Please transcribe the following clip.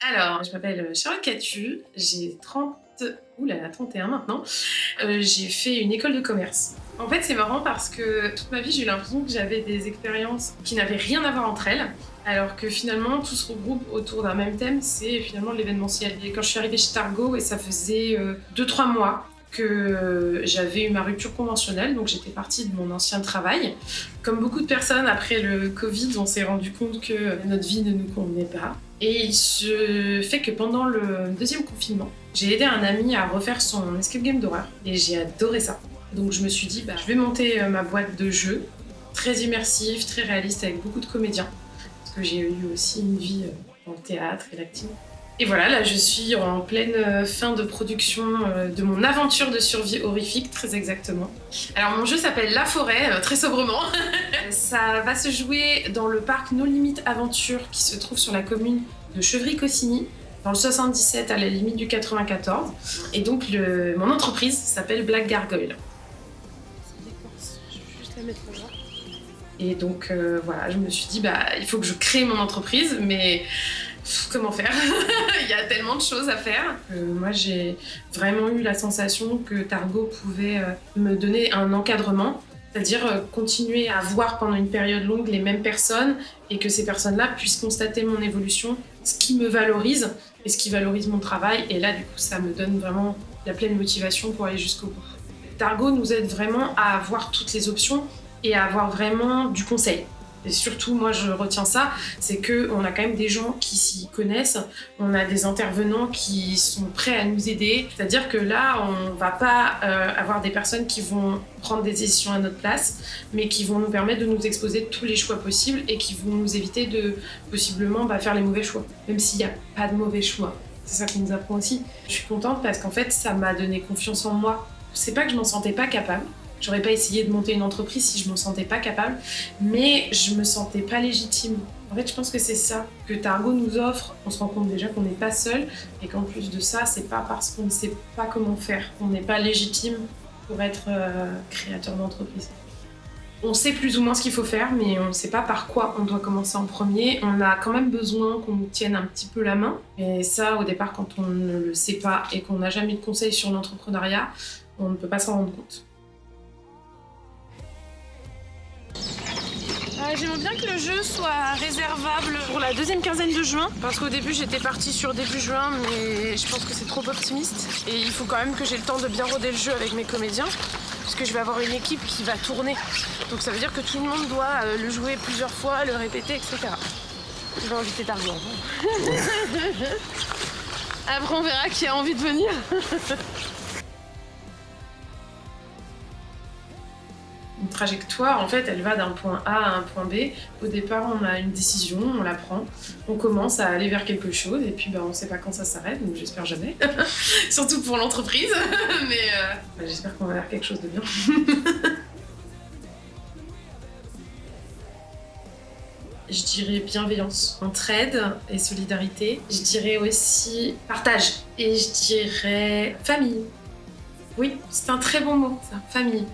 Alors, je m'appelle Charlotte Catu, j'ai 30, ouh là là, 31 maintenant. J'ai fait une école de commerce. En fait, c'est marrant parce que toute ma vie, j'ai eu l'impression que j'avais des expériences qui n'avaient rien à voir entre elles, alors que finalement, tout se regroupe autour d'un même thème, c'est finalement l'événementiel. Et quand je suis arrivée chez Targo, et ça faisait 2-3 mois que j'avais eu ma rupture conventionnelle, donc j'étais partie de mon ancien travail. Comme beaucoup de personnes, après le Covid, on s'est rendu compte que notre vie ne nous convenait pas. Et il se fait que pendant le deuxième confinement, j'ai aidé un ami à refaire son escape game d'horreur et j'ai adoré ça. Donc je me suis dit, je vais monter ma boîte de jeux, très immersive, très réaliste avec beaucoup de comédiens, parce que j'ai eu aussi une vie dans le théâtre et l'acting. Et voilà, là je suis en pleine fin de production de mon aventure de survie horrifique, très exactement. Alors mon jeu s'appelle La Forêt, très sobrement. Ça va se jouer dans le parc No Limit Aventure qui se trouve sur la commune de Chevry-Cossigny, dans le 77 à la limite du 94. Et donc mon entreprise s'appelle Black Gargoyle. Je vais juste la mettre là. Et donc voilà, je me suis dit, il faut que je crée mon entreprise, mais comment faire? Il y a tellement de choses à faire. Moi, j'ai vraiment eu la sensation que Targo pouvait me donner un encadrement, c'est-à-dire continuer à voir pendant une période longue les mêmes personnes et que ces personnes-là puissent constater mon évolution, ce qui me valorise et ce qui valorise mon travail. Et là, du coup, ça me donne vraiment la pleine motivation pour aller jusqu'au bout. Targo nous aide vraiment à avoir toutes les options et à avoir vraiment du conseil. Et surtout, moi, je retiens ça, c'est qu'on a quand même des gens qui s'y connaissent, on a des intervenants qui sont prêts à nous aider. C'est-à-dire que là, on va pas avoir des personnes qui vont prendre des décisions à notre place, mais qui vont nous permettre de nous exposer tous les choix possibles et qui vont nous éviter de possiblement faire les mauvais choix, même s'il n'y a pas de mauvais choix. C'est ça qu'on nous apprend aussi. Je suis contente parce qu'en fait, ça m'a donné confiance en moi. C'est pas que je m'en sentais pas capable. J'aurais pas essayé de monter une entreprise si je m'en sentais pas capable, mais je me sentais pas légitime. En fait, je pense que c'est ça que Targo nous offre. On se rend compte déjà qu'on n'est pas seul et qu'en plus de ça, c'est pas parce qu'on ne sait pas comment faire qu'on n'est pas légitime pour être créateur d'entreprise. On sait plus ou moins ce qu'il faut faire, mais on ne sait pas par quoi on doit commencer en premier. On a quand même besoin qu'on nous tienne un petit peu la main. Et ça, au départ, quand on ne le sait pas et qu'on n'a jamais de conseils sur l'entrepreneuriat, on ne peut pas s'en rendre compte. J'aimerais bien que le jeu soit réservable pour la deuxième quinzaine de juin, parce qu'au début j'étais partie sur début juin, mais je pense que c'est trop optimiste. Et il faut quand même que j'ai le temps de bien roder le jeu avec mes comédiens, puisque je vais avoir une équipe qui va tourner. Donc ça veut dire que tout le monde doit le jouer plusieurs fois, le répéter, etc. Je vais inviter Targo. Après on verra qui a envie de venir. Une trajectoire, en fait, elle va d'un point A à un point B. Au départ, on a une décision, on la prend, on commence à aller vers quelque chose, et puis on sait pas quand ça s'arrête, donc j'espère jamais. Surtout pour l'entreprise, mais j'espère qu'on va vers quelque chose de bien. Je dirais bienveillance, entraide et solidarité. Je dirais aussi partage. Et je dirais famille. Oui, c'est un très bon mot, ça, famille.